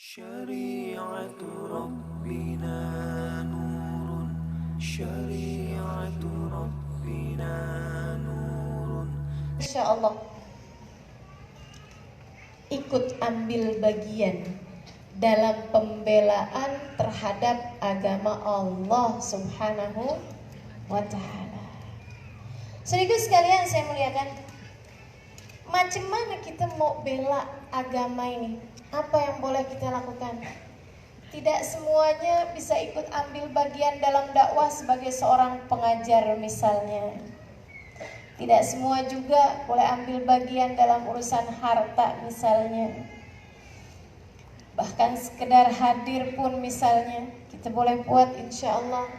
شريعة ربنا نور شريعة ربنا نور. Insya Allah ikut ambil bagian dalam pembelaan terhadap agama Allah Subhanahu wa ta'ala. Saudaraku sekalian, saya muliakan, macam mana kita mau bela agama ini? Apa yang boleh kita lakukan? Tidak semuanya bisa ikut ambil bagian dalam dakwah sebagai seorang pengajar misalnya. Tidak semua juga boleh ambil bagian dalam urusan harta misalnya. Bahkan sekedar hadir pun misalnya kita boleh buat insya Allah.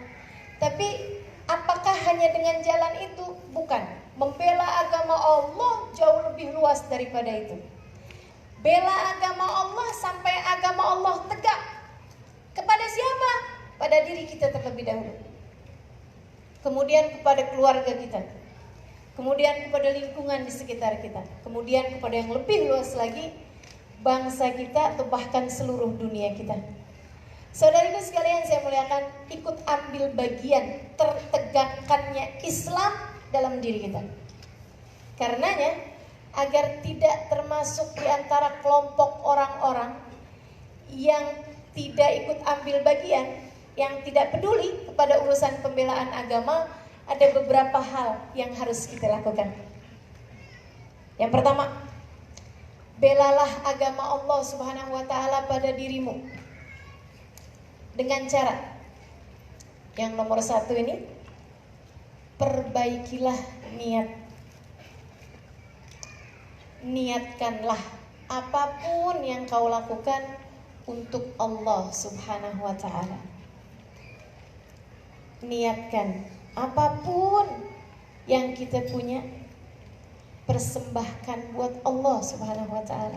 Tapi apakah hanya dengan jalan itu? Bukan. Membela agama Allah jauh lebih luas daripada itu. Bela agama Allah sampai agama Allah tegak. Kepada siapa? Pada diri kita terlebih dahulu. Kemudian kepada keluarga kita. Kemudian kepada lingkungan di sekitar kita. Kemudian kepada yang lebih luas lagi, bangsa kita atau bahkan seluruh dunia kita. Saudariku sekalian, saya muliakan, ikut ambil bagian tertegakkannya Islam dalam diri kita. Karenanya, agar tidak termasuk di antara kelompok orang-orang yang tidak ikut ambil bagian, yang tidak peduli kepada urusan pembelaan agama, ada beberapa hal yang harus kita lakukan. Yang pertama, belalah agama Allah Subhanahu wa ta'ala pada dirimu dengan cara yang nomor satu ini, perbaikilah niat. Niatkanlah apapun yang kau lakukan untuk Allah Subhanahu wa ta'ala. Niatkan apapun yang kita punya, persembahkan buat Allah Subhanahu wa ta'ala.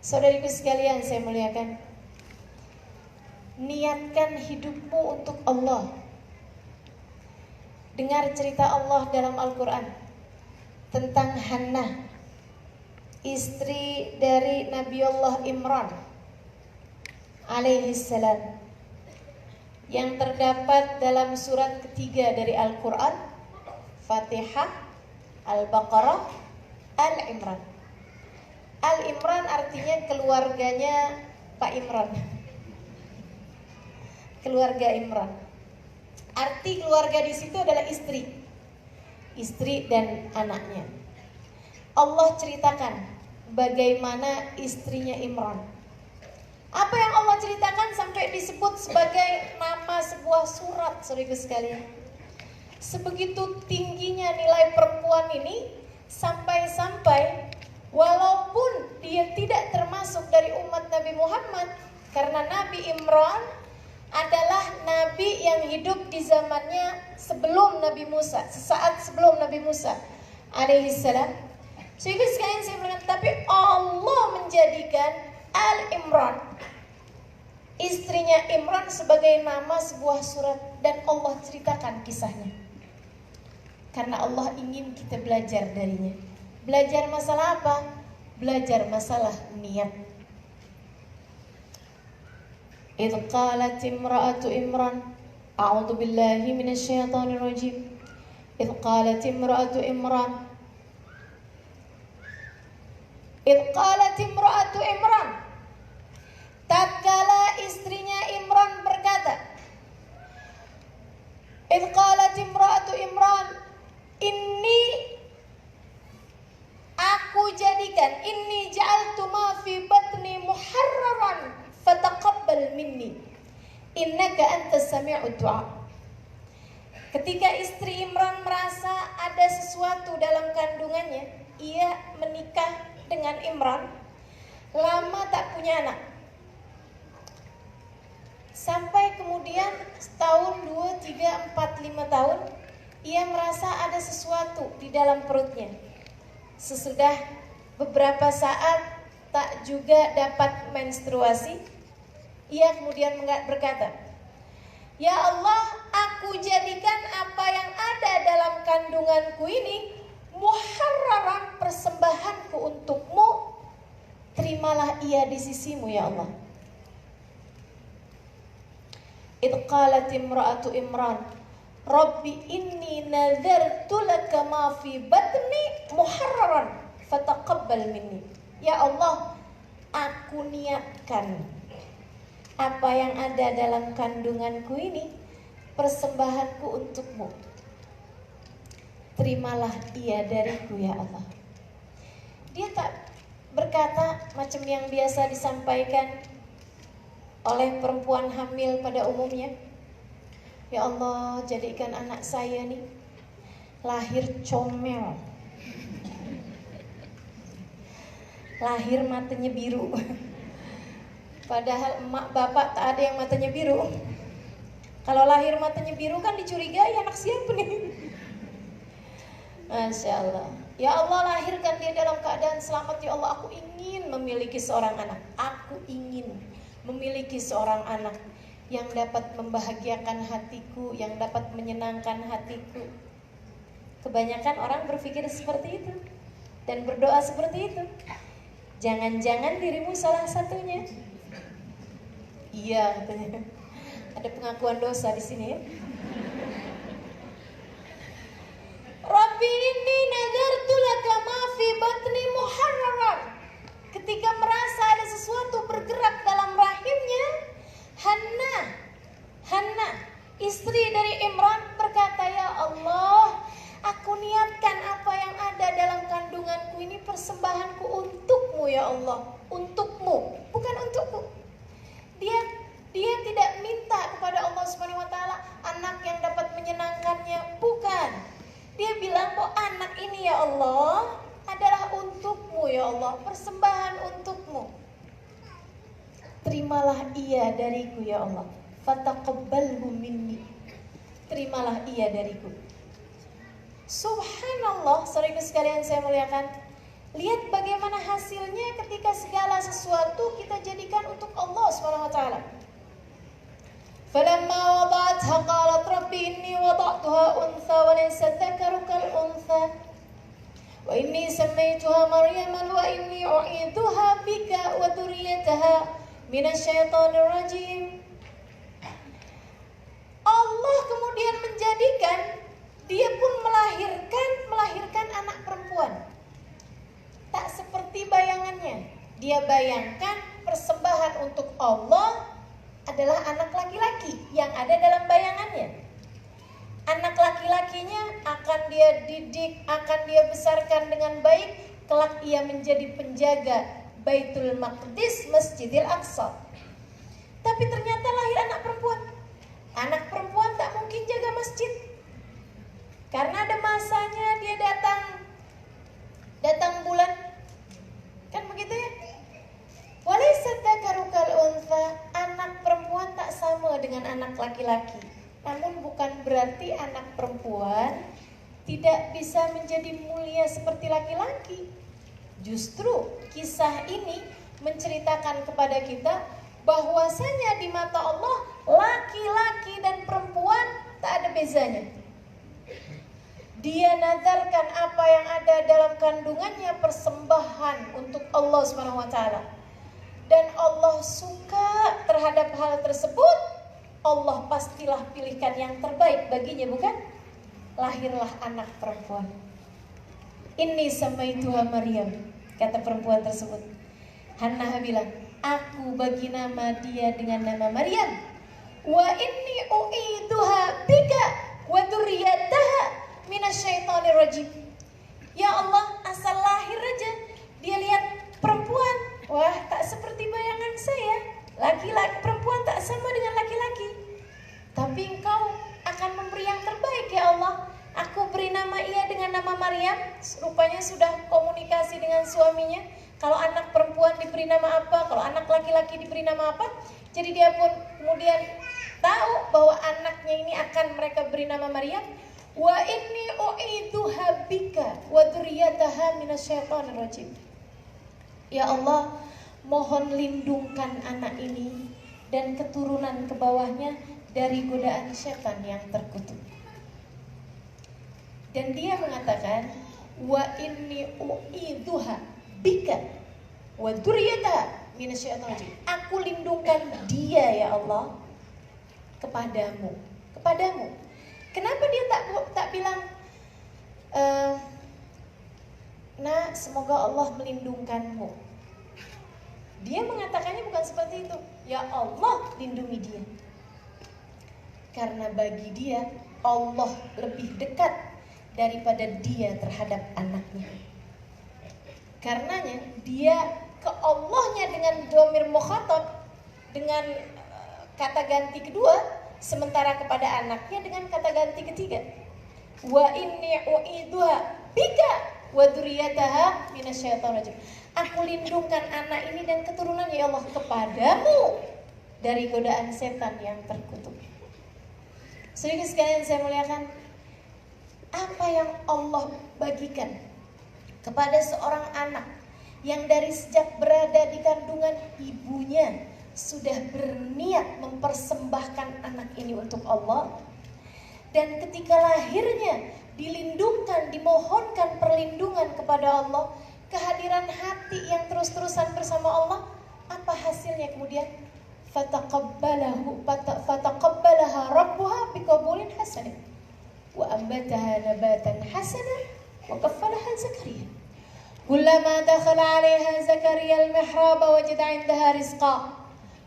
Saudariku sekalian, saya muliakan, niatkan hidupmu untuk Allah. Dengar cerita Allah dalam Al-Quran tentang Hannah, istri dari Nabi Allah Imran alaihi salam, yang terdapat dalam surat ketiga dari Al-Quran, Fatihah, Al-Baqarah, Al-Imran. Al-Imran artinya keluarganya Pak Imran, keluarga Imran. Arti keluarga di situ adalah istri dan anaknya. Allah ceritakan bagaimana istrinya Imran. Apa yang Allah ceritakan sampai disebut sebagai nama sebuah surat, saudaraku sekalian. Sebegitu tingginya nilai perempuan ini, sampai-sampai walaupun dia tidak termasuk dari umat Nabi Muhammad, karena Nabi Imran adalah nabi yang hidup di zamannya sebelum Nabi Musa, sesaat sebelum Nabi Musa alaihissalam. Sehingga sekalian saya bilang, tapi Allah menjadikan Al-Imran, istrinya Imran, sebagai nama sebuah surat, dan Allah ceritakan kisahnya. Karena Allah ingin kita belajar darinya. Belajar masalah apa? Belajar masalah niat. إذ قالت امرأة إمران أعوذ بالله من الشيطان الرجيم إذ قالت امرأة إمران إذ قالت امرأة إمران tatkala istrinya Imran berkata, إذ قالت امرأة إمران inni, aku jadikan, inni ja'altu ma fi batni muharraran fataqabbal minni innaka antas sami'ud du'a. Ketika istri Imran merasa ada sesuatu dalam kandungannya, ia menikah dengan Imran, lama tak punya anak. Sampai kemudian setahun, 2, 3, 4, 5 tahun, ia merasa ada sesuatu di dalam perutnya. Sesudah beberapa saat tak juga dapat menstruasi, ia kemudian berkata, Ya Allah, aku jadikan apa yang ada dalam kandunganku ini muharraran, persembahanku untukmu, terimalah ia di sisimu ya Allah. Idh qalat imra'atu Imran, Rabbi inni nadhartu laka ma fi batni muharraran fataqabbal minni. Ya Allah, aku niatkan apa yang ada dalam kandunganku ini persembahanku untukmu. Terimalah ia dariku ya Allah. Dia tak berkata macam yang biasa disampaikan oleh perempuan hamil pada umumnya. Ya Allah, jadikan anak saya nih lahir comel, lahir matanya biru. Padahal emak bapak tak ada yang matanya biru. Kalau lahir matanya biru kan dicurigai anak siapa nih. Masya Allah. Ya Allah, lahirkan dia dalam keadaan selamat. Ya Allah, aku ingin memiliki seorang anak. Aku ingin memiliki seorang anak yang dapat membahagiakan hatiku, yang dapat menyenangkan hatiku. Kebanyakan orang berpikir seperti itu dan berdoa seperti itu. Jangan-jangan dirimu salah satunya. Iya, katanya. Ada pengakuan dosa di sini ya. Rabbi inni nadartu laka ma fi batni muharraran. Ketika merasa ada sesuatu bergerak dalam rahimnya, Hanna, istri dari Imran berkata, ya Allah, aku niatkan apa yang ada dalam kandunganku ini persembahanku untukmu ya Allah, untukmu, bukan untukku. Dia tidak minta kepada Allah Subhanahu wa taala anak yang dapat menyenangkannya, bukan. Dia bilang bahwa anak ini ya Allah adalah untukmu ya Allah, persembahan untukmu. Terimalah ia dariku ya Allah, fataqabbalhu minni. Terimalah ia dariku. Subhanallah, saudara sekalian saya muliakan. Lihat bagaimana hasilnya ketika segala sesuatu kita jadikan untuk Allah Subhanahu wa taala. Falamma wada'atha qalat rabbi inni wada'tuha untha wa laysa dhakaru kal untha. Wa inni sammaytuha Maryaman wa inni u'idhuha bika wa dhurriyyataha minasyaitonir rajim. Allah kemudian menjadikan dia pun melahirkan anak perempuan. Tak seperti bayangannya. Dia bayangkan persembahan untuk Allah adalah anak laki-laki yang ada dalam bayangannya. Anak laki-lakinya akan dia didik, akan dia besarkan dengan baik, kelak ia menjadi penjaga Baitul Maqdis, Masjidil Aqsa. Tapi ternyata lahir anak perempuan. Anak perempuan tak mungkin jaga masjid, karena ada masanya dia datang bulan, kan begitu ya. Walaysa dzakaru kal untha, anak perempuan tak sama dengan anak laki-laki. Namun bukan berarti anak perempuan tidak bisa menjadi mulia seperti laki-laki. Justru kisah ini menceritakan kepada kita bahwasanya di mata Allah laki-laki dan perempuan tak ada bezanya. Dia nazarkan apa yang ada dalam kandungannya persembahan untuk Allah Subhanahu wa taala. Dan Allah suka terhadap hal tersebut. Allah pastilah pilihkan yang terbaik baginya, bukan? Lahirlah anak perempuan. Inni samaituha Maryam, kata perempuan tersebut. Hannah bilang, aku bagi nama dia dengan nama Maryam. Wa inni u'iduha bika wa dzurriyyataha minasyaitonir rajim. Ya Allah, asal lahir aja dia lihat perempuan. Wah, tak seperti bayangan saya. Laki-laki, perempuan tak sama dengan laki-laki. Tapi Engkau akan memberi yang terbaik ya Allah. Aku beri nama ia dengan nama Maryam. Rupanya sudah komunikasi dengan suaminya. Kalau anak perempuan diberi nama apa, kalau anak laki-laki diberi nama apa. Jadi dia pun kemudian tahu bahwa anaknya ini akan mereka beri nama Maryam. Wa inni u'iduha bika wa dzurriyyataha minasyaitonir rajim. Ya Allah, mohon lindungkan anak ini dan keturunan ke bawahnya dari godaan setan yang terkutuk. Dan dia mengatakan, wa inni u'iduha bika wa dzurriyyataha minasyaitonir rajim. Aku lindungkan dia ya Allah kepadamu. Kenapa dia tak bilang nah semoga Allah melindungkanmu? Dia mengatakannya bukan seperti itu. Ya Allah lindungi dia. Karena bagi dia Allah lebih dekat daripada dia terhadap anaknya. Karenanya dia ke Allahnya dengan dhamir mukhatab, dengan kata ganti kedua, sementara kepada anaknya dengan kata ganti ketiga. Wa inni u'iduha bika wa dzurriyyataha minasyaitonir rajim. Aku lindungkan anak ini dan keturunannya ya Allah kepadamu dari godaan setan yang terkutuk. Saudara sekalian saya muliakan, apa yang Allah bagikan kepada seorang anak yang dari sejak berada di kandungan ibunya sudah berniat mempersembahkan anak ini untuk Allah, dan ketika lahirnya dilindungkan, dimohonkan perlindungan kepada Allah, kehadiran hati yang terus-terusan bersama Allah, apa hasilnya kemudian? Fataqabbalaha rabbuha biqabulin hasanin wa ambataha nabatan hasanan wa kaffalaha Zakaria. Kullama dakhala 'alaiha Zakaria al-mihrab wajada 'indaha rizqa.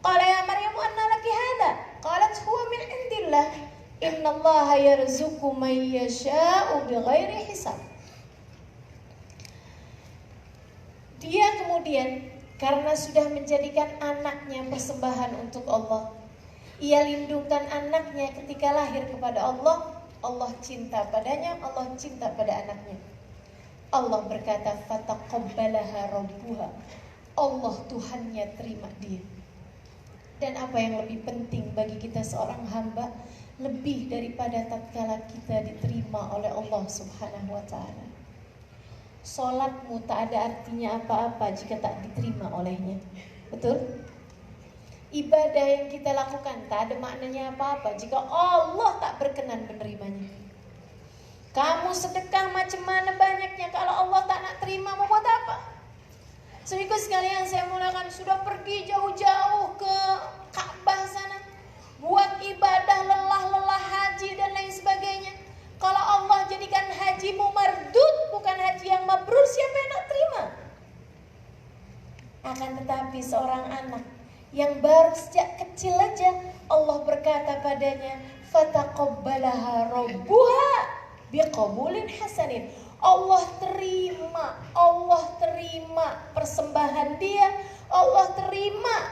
Qala ya Maryam anna laki hadha? Qalat huwa min 'indillah. Innallaha yarzuqu man yasha'u bighairi hisab. Dia kemudian karena sudah menjadikan anaknya persembahan untuk Allah, ia lindungkan anaknya ketika lahir kepada Allah. Allah cinta padanya, Allah cinta pada anaknya. Allah berkata fataqabbalaha rabbuha. Allah Tuhannya terima dia. Dan apa yang lebih penting bagi kita seorang hamba, lebih daripada tatkala kita diterima oleh Allah Subhanahu wa ta'ala. Sholatmu tak ada artinya apa-apa jika tak diterima olehnya. Betul? Ibadah yang kita lakukan tak ada maknanya apa-apa jika Allah tak berkenan menerimanya. Kamu sedekah macam mana banyaknya, kalau Allah tak nak terima mau buat apa? Saudaraku sekalian saya mulakan, sudah pergi jauh-jauh ke Ka'bah sana, buat ibadah lelah-lelah haji dan lain sebagainya. Kalau Allah jadikan hajimu mardud, bukan haji yang mabrur, siapa yang nak terima? Akan tetapi seorang anak yang baru sejak kecil aja Allah berkata padanya fataqabbalaha rabbuha biqabulin hasanin. Allah terima persembahan dia, Allah terima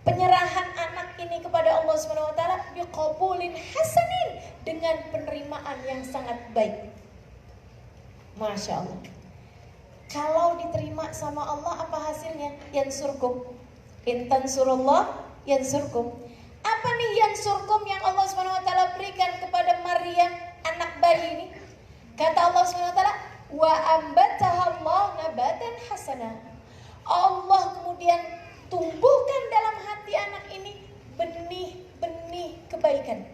penyerahan anak ini kepada Allah Subhanahu wa taala biqabulin hasanin, dengan penerimaan yang sangat baik. Masya Allah. Kalau diterima sama Allah, apa hasilnya? Yansurkum. In tansurullah yansurkum. Apa nih yansurkum yang Allah Subhanahu wa taala berikan kepada Maryam, anak bayi ini? Kata Allah Subhanahu wa taala, wa ambataha Allah nabatan hasanah. Allah kemudian tumbuhkan dalam hati anak ini benih-benih kebaikan.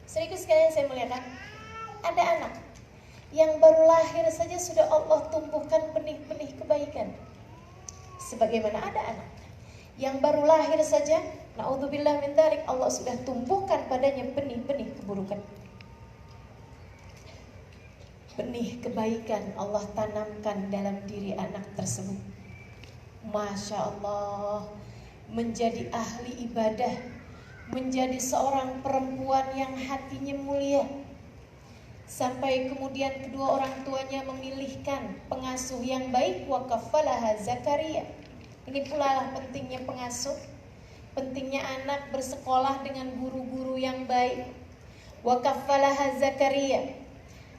Saudaraku sekalian saya muliakan, ada anak yang baru lahir saja sudah Allah tumbuhkan benih-benih kebaikan. Sebagaimana ada anak yang baru lahir saja, naudzubillah min dzalik, Allah sudah tumbuhkan padanya benih-benih keburukan. Benih kebaikan Allah tanamkan dalam diri anak tersebut. Masya Allah, menjadi ahli ibadah, menjadi seorang perempuan yang hatinya mulia. Sampai kemudian kedua orang tuanya memilihkan pengasuh yang baik, wa kaffalaha Zakaria. Ini pula lah pentingnya pengasuh, pentingnya anak bersekolah dengan guru-guru yang baik. Wa kaffalaha Zakaria.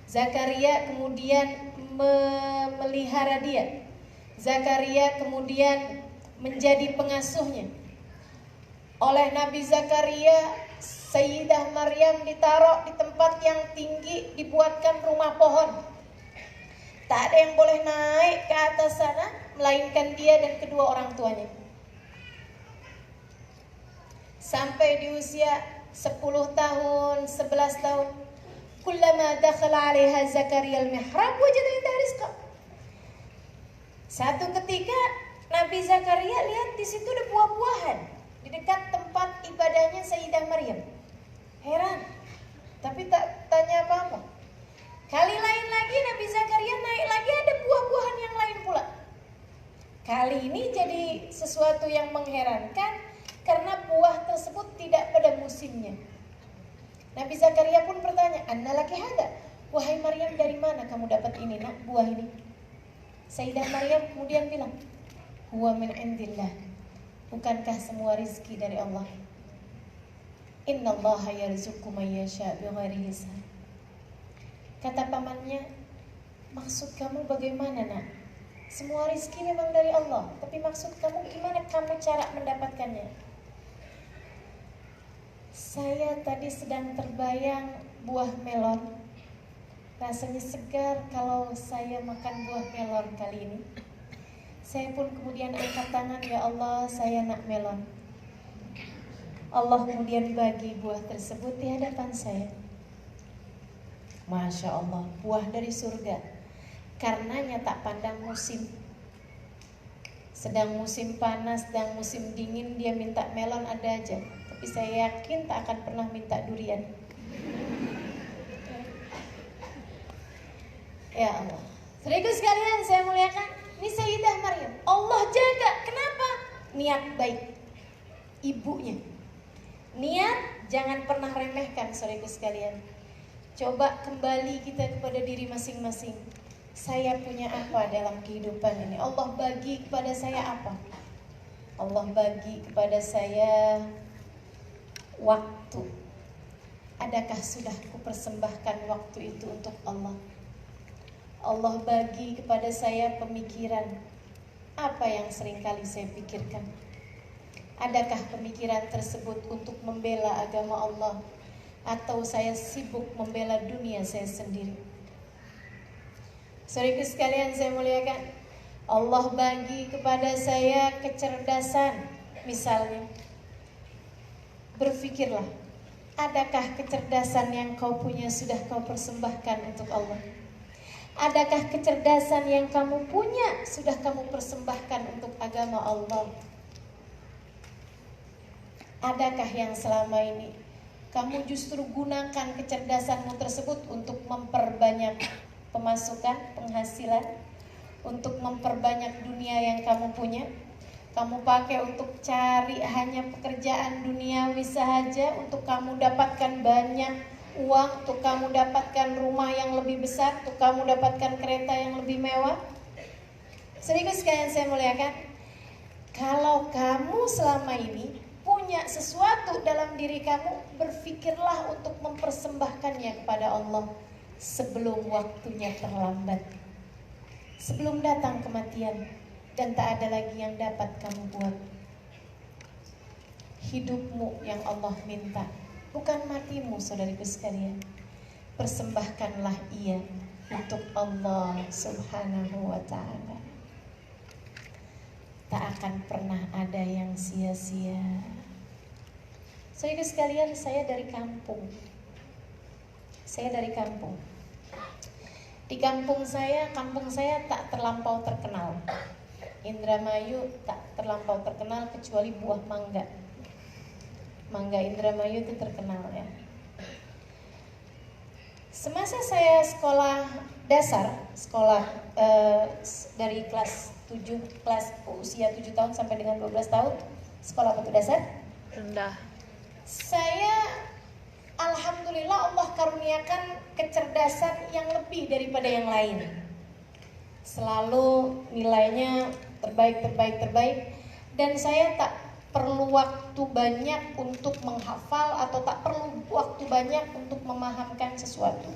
Zakaria kemudian memelihara dia. Zakaria kemudian menjadi pengasuhnya. Oleh Nabi Zakaria, Sayyidah Maryam ditaruh di tempat yang tinggi, dibuatkan rumah pohon. Tak ada yang boleh naik ke atas sana melainkan dia dan kedua orang tuanya. Sampai di usia 10 tahun, 11 tahun, kullama dakhala 'alaiha Zakaria al-mihrab wajada indaha rizqa. Satu ketika Nabi Zakaria lihat di situ ada buah-buahan di dekat tempat ibadahnya Sayyidah Maryam. Heran, tapi tak tanya apa-apa. Kali lain lagi Nabi Zakaria naik lagi, ada buah-buahan yang lain pula. Kali ini jadi sesuatu yang mengherankan karena buah tersebut tidak pada musimnya. Nabi Zakaria pun bertanya, "Anna laki hada?" Wahai Maryam, dari mana kamu dapat ini, nak, buah ini? Sayyidah Maryam kemudian bilang, "Huwa min indillah." Bukankah semua rizki dari Allah? Innallaha yarzuqu man yasha' bighairi hisab. Kata pamannya, "Maksud kamu bagaimana, nak? Semua rizki memang dari Allah, tapi maksud kamu gimana kamu cara mendapatkannya?" Saya tadi sedang terbayang buah melon. Rasanya segar kalau saya makan buah melon kali ini. Saya pun kemudian angkat tangan, "Ya Allah, saya nak melon." Allah kemudian bagi buah tersebut di hadapan saya. Masya Allah, buah dari surga. Karenanya tak pandang musim. Sedang musim panas, sedang musim dingin, dia minta melon ada aja. Tapi saya yakin tak akan pernah minta durian. Ya Allah, saudaraku sekalian saya muliakan, ini Sayyidah Maryam, Allah jaga. Kenapa? Niat baik ibunya. Niat jangan pernah remehkan, saudaraku sekalian. Coba kembali kita kepada diri masing-masing. Saya punya apa dalam kehidupan ini? Allah bagi kepada saya apa? Allah bagi kepada saya waktu. Adakah sudah kupersembahkan waktu itu untuk Allah? Allah bagi kepada saya pemikiran. Apa yang seringkali saya pikirkan? Adakah pemikiran tersebut untuk membela agama Allah, atau saya sibuk membela dunia saya sendiri? Saudaraku sekalian saya muliakan, Allah bagi kepada saya kecerdasan. Misalnya, berpikirlah, adakah kecerdasan yang kau punya sudah kau persembahkan untuk Allah? Adakah kecerdasan yang kamu punya sudah kamu persembahkan untuk agama Allah? Adakah yang selama ini kamu justru gunakan kecerdasanmu tersebut untuk memperbanyak pemasukan, penghasilan, untuk memperbanyak dunia yang kamu punya? Kamu pakai untuk cari hanya pekerjaan duniawi sahaja, untuk kamu dapatkan banyak uang, untuk kamu dapatkan rumah yang lebih besar, untuk kamu dapatkan kereta yang lebih mewah. Saudaraku sekalian saya muliakan, kalau kamu selama ini punya sesuatu dalam diri kamu, berpikirlah untuk mempersembahkannya kepada Allah sebelum waktunya terlambat, sebelum datang kematian dan tak ada lagi yang dapat kamu buat. Hidupmu yang Allah minta, bukan matimu, saudariku sekalian. Persembahkanlah ia untuk Allah Subhanahu wa ta'ala. Tak akan pernah ada yang sia-sia. Saudariku sekalian, saya dari kampung. Di kampung saya tak terlampau terkenal. Indramayu tak terlampau terkenal kecuali buah mangga. Mangga Indramayu itu terkenal ya. Semasa saya sekolah dasar, dari kelas 7, usia 7 tahun sampai dengan 12 tahun, sekolah batu dasar rendah. Saya alhamdulillah Allah karuniakan kecerdasan yang lebih daripada yang lain. Selalu nilainya terbaik, dan saya tak perlu waktu banyak untuk menghafal atau tak perlu waktu banyak untuk memahami sesuatu.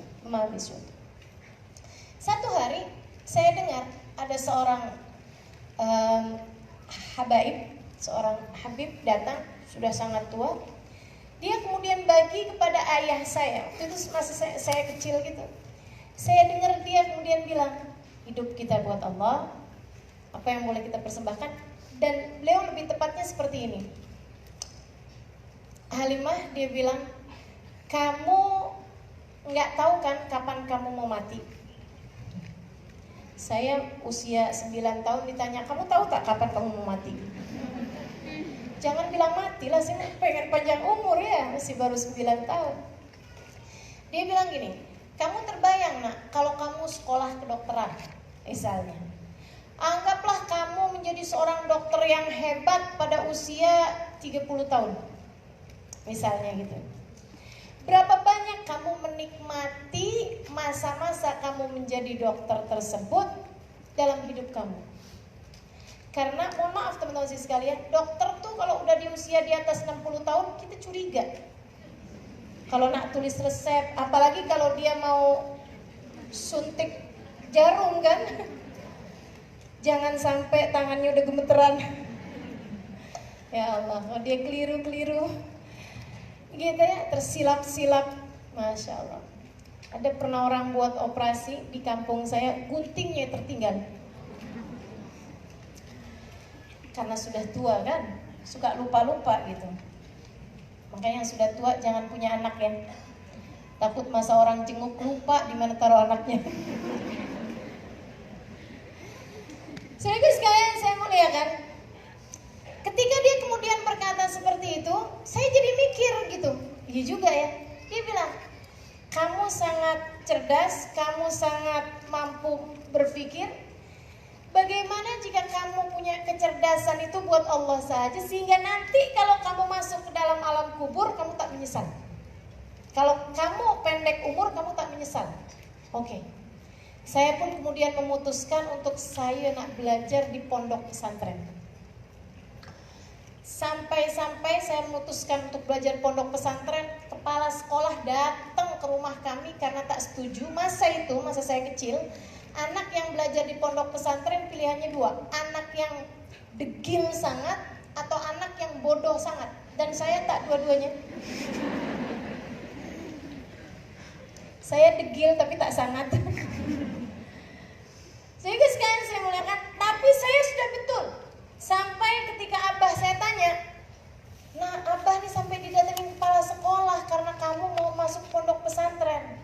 Satu hari saya dengar ada seorang seorang habib datang, sudah sangat tua. Dia kemudian bagi kepada ayah saya. Waktu itu masih saya kecil gitu. Saya dengar dia kemudian bilang, hidup kita buat Allah, apa yang boleh kita persembahkan. Dan beliau lebih tepatnya seperti ini. Halimah, dia bilang, kamu nggak tahu kan kapan kamu mau mati. Saya usia 9 tahun ditanya, kamu tahu tak kapan kamu mau mati? Jangan bilang mati lah, saya pengen panjang umur ya, masih baru 9 tahun. Dia bilang gini, kamu terbayang nak, kalau kamu sekolah kedokteran misalnya, anggaplah kamu menjadi seorang dokter yang hebat pada usia 30 tahun misalnya gitu. Berapa banyak kamu menikmati masa-masa kamu menjadi dokter tersebut dalam hidup kamu? Karena mohon maaf teman-teman sekalian, dokter tuh kalau udah di usia di atas 60 tahun kita curiga. Kalau nak tulis resep, apalagi kalau dia mau suntik jarum kan, jangan sampai tangannya udah gemeteran. Ya Allah, kalau dia keliru-keliru gitu ya, tersilap-silap, Masya Allah. Ada pernah orang buat operasi di kampung saya, guntingnya tertinggal. Karena sudah tua kan, suka lupa-lupa gitu. Makanya yang sudah tua jangan punya anak ya. Takut masa orang jenguk lupa di mana taruh anaknya. Saudara sekalian, saya muliakan. Ketika dia kemudian berkata seperti itu, saya jadi mikir gitu. Iya juga ya. Dia bilang, kamu sangat cerdas, kamu sangat mampu berpikir. Bagaimana jika kamu punya kecerdasan itu buat Allah saja, sehingga nanti kalau kamu masuk ke dalam alam kubur kamu tak menyesal. Kalau kamu pendek umur kamu tak menyesal. Oke. Saya pun kemudian memutuskan untuk saya nak belajar di pondok pesantren. Sampai-sampai saya memutuskan untuk belajar pondok pesantren, kepala sekolah datang ke rumah kami karena tak setuju. Masa saya kecil, anak yang belajar di pondok pesantren pilihannya dua, anak yang degil sangat atau anak yang bodoh sangat. Dan saya tak dua-duanya. Saya degil tapi tak sangat. Sehingga sekarang saya muliakan, tapi saya sudah betul. Sampai ketika abah saya tanya, nah abah nih sampai didatengin kepala sekolah karena kamu mau masuk pondok pesantren.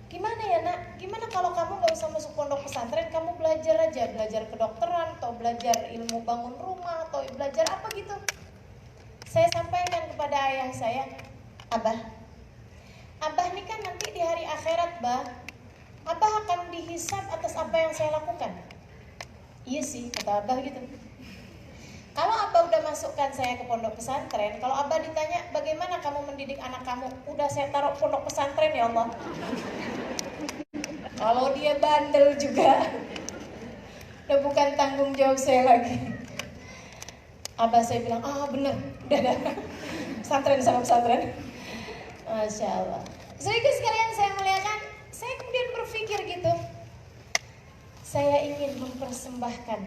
Gimana ya nak? Gimana kalau kamu gak usah masuk pondok pesantren, kamu belajar aja, belajar kedokteran atau belajar ilmu bangun rumah atau belajar apa gitu. Saya sampaikan kepada ayah saya, abah nih kan nanti di hari akhirat bah, abah akan dihisab atas apa yang saya lakukan. Iya sih, kata abah gitu. Kalau abah udah masukkan saya ke pondok pesantren, kalau abah ditanya bagaimana kamu mendidik anak kamu, udah saya taruh pondok pesantren ya Allah. Kalau dia bandel juga, udah bukan tanggung jawab saya lagi. Abah saya bilang, bener, udah dah, pesantren sama pesantren. Masya Allah. Saudara sekalian saya muliakan, saya kemudian berpikir gitu, saya ingin mempersembahkan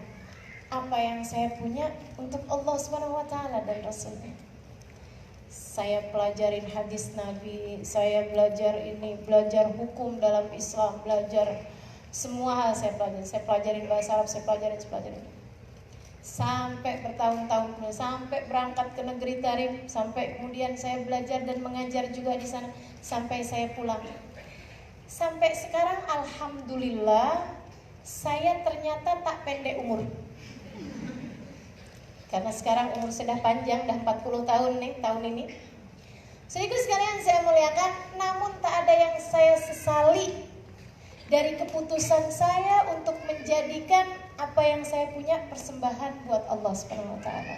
apa yang saya punya untuk Allah SWT dan Rasulnya. Saya pelajarin hadis Nabi, saya belajar hukum dalam Islam, belajar semua hal saya pelajari. Saya pelajarin bahasa Arab, saya pelajarin. Sampai bertahun-tahun, sampai berangkat ke negeri Tarim, sampai kemudian saya belajar dan mengajar juga di sana, sampai saya pulang. Sampai sekarang alhamdulillah saya ternyata tak pendek umur. Karena sekarang umur sudah panjang, dah 40 tahun nih tahun ini. Saudara sekalian saya muliakan, namun tak ada yang saya sesali dari keputusan saya untuk menjadikan apa yang saya punya persembahan buat Allah Subhanahu wa taala.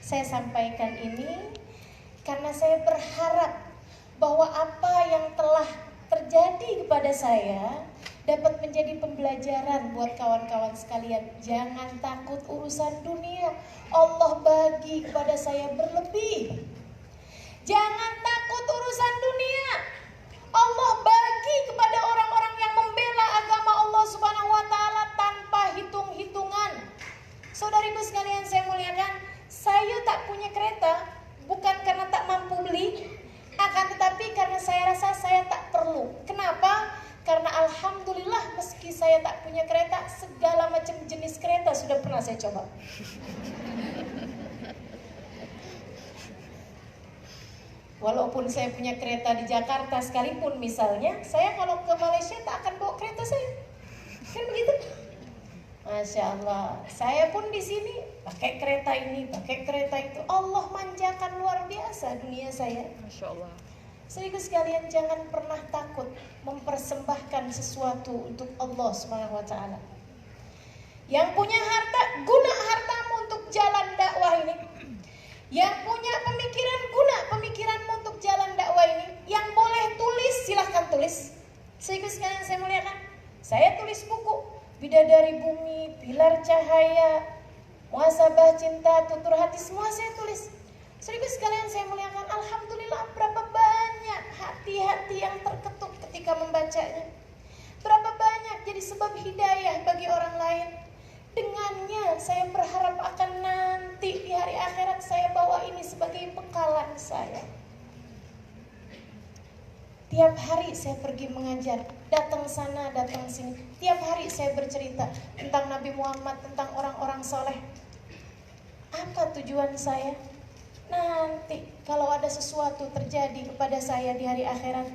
Saya sampaikan ini karena saya berharap bahwa apa yang telah terjadi kepada saya dapat menjadi pembelajaran buat kawan-kawan sekalian. Jangan takut urusan dunia, Allah bagi kepada saya berlebih. Jangan takut urusan dunia, Allah bagi kepada orang-orang yang membela agama Allah Subhanahu wa taala tanpa hitung-hitungan. Saudariku sekalian saya muliakan, saya tak punya kereta bukan karena tak mampu beli, akan tetapi karena saya rasa saya tak perlu. Kenapa? Karena alhamdulillah meski saya tak punya kereta, segala macam jenis kereta sudah pernah saya coba. Walaupun saya punya kereta di Jakarta sekalipun misalnya, saya kalau ke Malaysia tak akan bawa kereta saya. Masya Allah, saya pun di sini pakai kereta ini, pakai kereta itu. Allah manjakan luar biasa dunia saya. Masya Allah. Saudara sekalian, jangan pernah takut mempersembahkan sesuatu untuk Allah SWT. Yang punya harta, guna hartamu untuk jalan dakwah ini. Yang punya pemikiran, guna pemikiranmu untuk jalan dakwah ini. Yang boleh tulis, silahkan tulis. Saudara sekalian saya muliakan, saya tulis buku Bidadari Bumi, Pilar Cahaya, Muhasabah Cinta, Tutur Hati, semua saya tulis. Saudara sekalian saya muliakan, alhamdulillah berapa banyak hati-hati yang terketuk ketika membacanya. Berapa banyak jadi sebab hidayah bagi orang lain. Dengannya saya berharap akan nanti di hari akhirat saya bawa ini sebagai bekalan saya. Tiap hari saya pergi mengajar, datang sana, datang sini. Tiap hari saya bercerita tentang Nabi Muhammad, tentang orang-orang soleh. Apa tujuan saya? Nanti kalau ada sesuatu terjadi kepada saya di hari akhirat,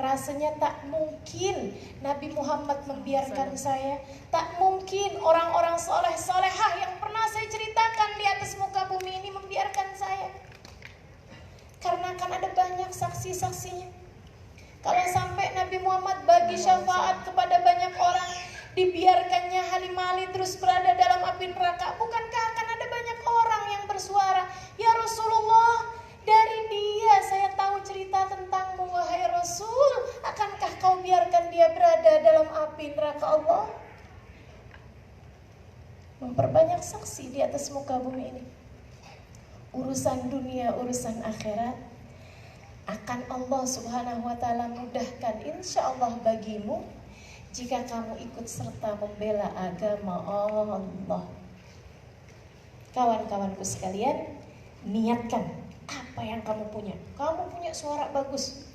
rasanya tak mungkin Nabi Muhammad membiarkan saya. Tak mungkin orang-orang soleh-solehah yang pernah saya ceritakan di atas muka bumi ini membiarkan saya. Karena akan ada banyak saksi-saksinya. Kalau sampai Nabi Muhammad bagi syafaat kepada banyak orang, dibiarkannya Halimah terus berada dalam api neraka, bukankah akan ada banyak orang yang bersuara, ya Rasulullah, dari dia saya tahu cerita tentangmu, wahai Rasul, akankah kau biarkan dia berada dalam api neraka Allah? Memperbanyak saksi di atas muka bumi ini. Urusan dunia, urusan akhirat akan Allah Subhanahu wa ta'ala mudahkan insya Allah bagimu jika kamu ikut serta membela agama Allah. Kawan-kawanku sekalian, niatkan apa yang kamu punya. Kamu punya suara bagus,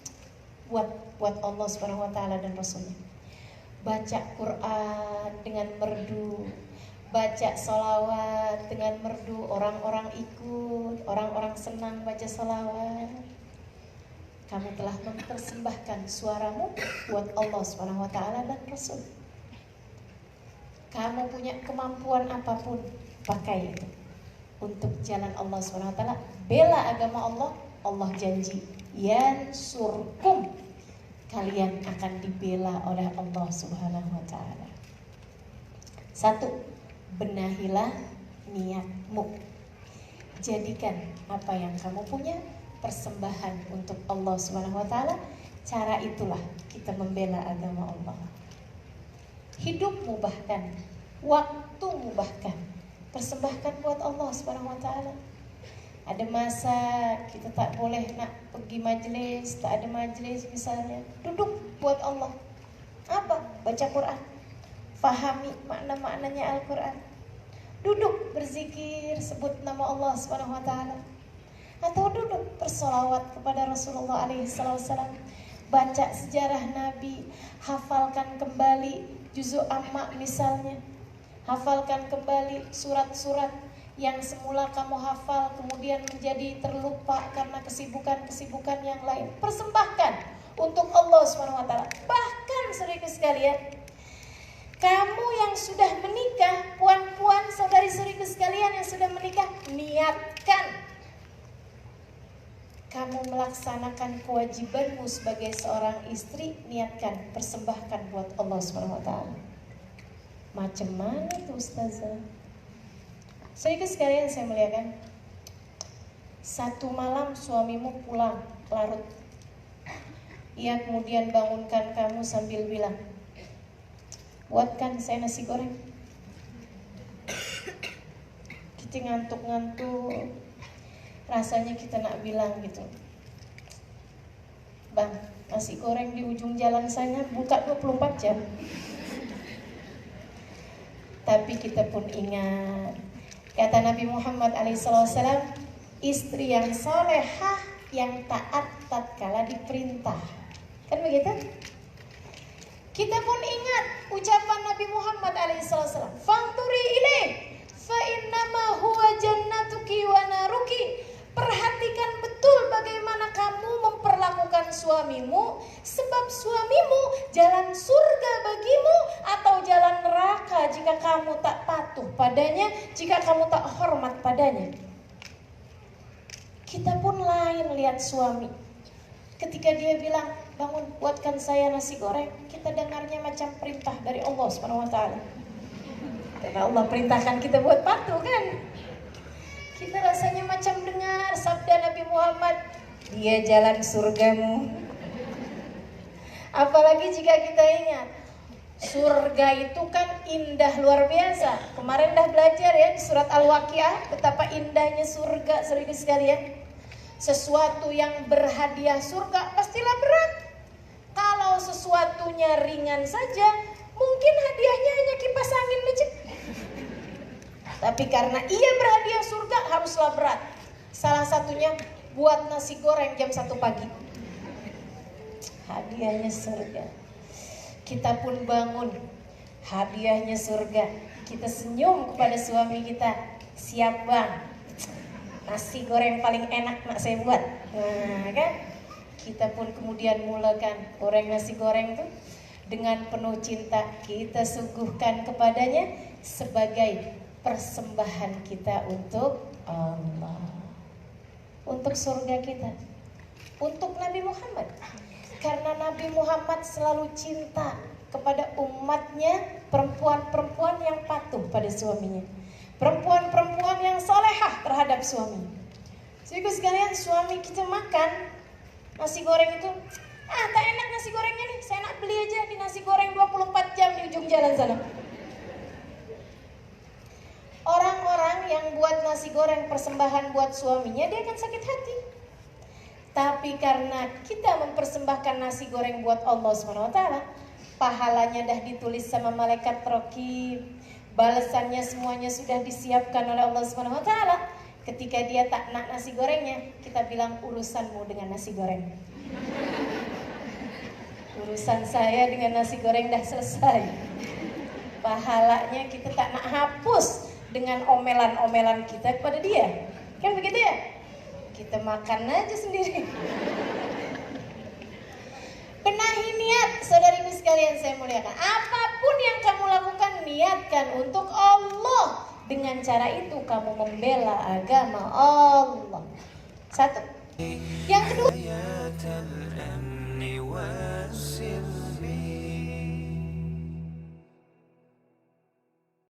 buat Allah Subhanahu wa ta'ala dan Rasulnya. Baca Quran dengan merdu, baca sholawat dengan merdu, orang-orang ikut, orang-orang senang baca sholawat. Kamu telah mempersembahkan suaramu buat Allah SWT dan Rasul. Kamu punya kemampuan apapun, pakai itu untuk jalan Allah SWT. Bela agama Allah, Allah janji yansurkum, kalian akan dibela oleh Allah SWT. 1. Benahilah niatmu. Jadikan apa yang kamu punya persembahan untuk Allah Subhanahu wa ta'ala. Cara itulah kita membela agama Allah. Hidupmu bahkan, waktumu bahkan, persembahkan buat Allah Subhanahu wa ta'ala. Ada masa kita tak boleh nak pergi majlis, tak ada majlis misalnya, duduk buat Allah. Apa? Baca Quran. Fahami makna-maknanya Al-Quran. Duduk berzikir, sebut nama Allah Subhanahu wa ta'ala. Atau duduk bersolawat kepada Rasulullah SAW, baca sejarah Nabi, hafalkan kembali juzuk amma misalnya, hafalkan kembali surat-surat yang semula kamu hafal kemudian menjadi terlupa karena kesibukan-kesibukan yang lain. Persembahkan untuk Allah SWT. Bahkan saudara sekalian, kamu yang sudah menikah, puan-puan, saudari-saudari sekalian yang sudah menikah, niatkan kamu melaksanakan kewajibanmu sebagai seorang istri. Niatkan, persembahkan buat Allah SWT. Macam mana itu Ustazah? Saudara sekalian saya muliakan, satu malam suamimu pulang larut, ia kemudian bangunkan kamu sambil bilang, buatkan saya nasi goreng. Kita ngantuk-ngantuk, rasanya kita nak bilang gitu, Bang, nasi goreng di ujung jalan sana buka 24 jam. Tapi kita pun ingat kata Nabi Muhammad SAW, istri yang solehah yang taat tatkala diperintah. Kan begitu? Kita pun ingat ucapan Nabi Muhammad SAW, "Fanturi ilaih fa innama huwa jannatuki wa naruki." Perhatikan betul bagaimana kamu memperlakukan suamimu, sebab suamimu jalan surga bagimu atau jalan neraka jika kamu tak kepadanya jika kamu tak hormat padanya. Kita pun lain lihat suami. Ketika dia bilang, bangun buatkan saya nasi goreng, kita dengarnya macam perintah dari Allah SWT. Karena Allah perintahkan kita buat patuh kan. Kita rasanya macam dengar sabda Nabi Muhammad, dia jalan surgamu. Apalagi jika kita ingat, surga itu kan indah luar biasa. Kemarin dah belajar ya di surat Al-Waqiah betapa indahnya surga, serius sekalian. Sesuatu yang berhadiah surga pastilah berat. Kalau sesuatunya ringan saja, mungkin hadiahnya hanya kipas angin aja. Tapi karena ia berhadiah surga haruslah berat. Salah satunya buat nasi goreng jam 1 pagi. Hadiahnya surga. Kita pun bangun, hadiahnya surga. Kita senyum kepada suami kita, siap bang, nasi goreng paling enak nak saya buat. Nah kan, kita pun kemudian mulakan goreng nasi goreng tuh dengan penuh cinta. Kita suguhkan kepadanya sebagai persembahan kita untuk Allah, untuk surga kita, untuk Nabi Muhammad. Karena Nabi Muhammad selalu cinta kepada umatnya, perempuan-perempuan yang patuh pada suaminya, perempuan-perempuan yang salehah terhadap suami. Jadi sekalian, suami kita makan nasi goreng itu, tak enak nasi gorengnya nih, saya nak beli aja di nasi goreng 24 jam di ujung jalan sana. Orang-orang yang buat nasi goreng persembahan buat suaminya, dia akan sakit hati. Tapi karena kita mempersembahkan nasi goreng buat Allah SWT, pahalanya dah ditulis sama malaikat raqib, balasannya semuanya sudah disiapkan oleh Allah SWT. Ketika dia tak nak nasi gorengnya, kita bilang urusanmu dengan nasi goreng. Urusan saya dengan nasi goreng dah selesai. Pahalanya kita tak nak hapus dengan omelan-omelan kita kepada dia. Kan begitu ya? Kita makan aja sendiri. Benahi niat, saudariku sekalian saya muliakan. Apapun yang kamu lakukan, niatkan untuk Allah. Dengan cara itu kamu membela agama Allah. Satu. Yang kedua,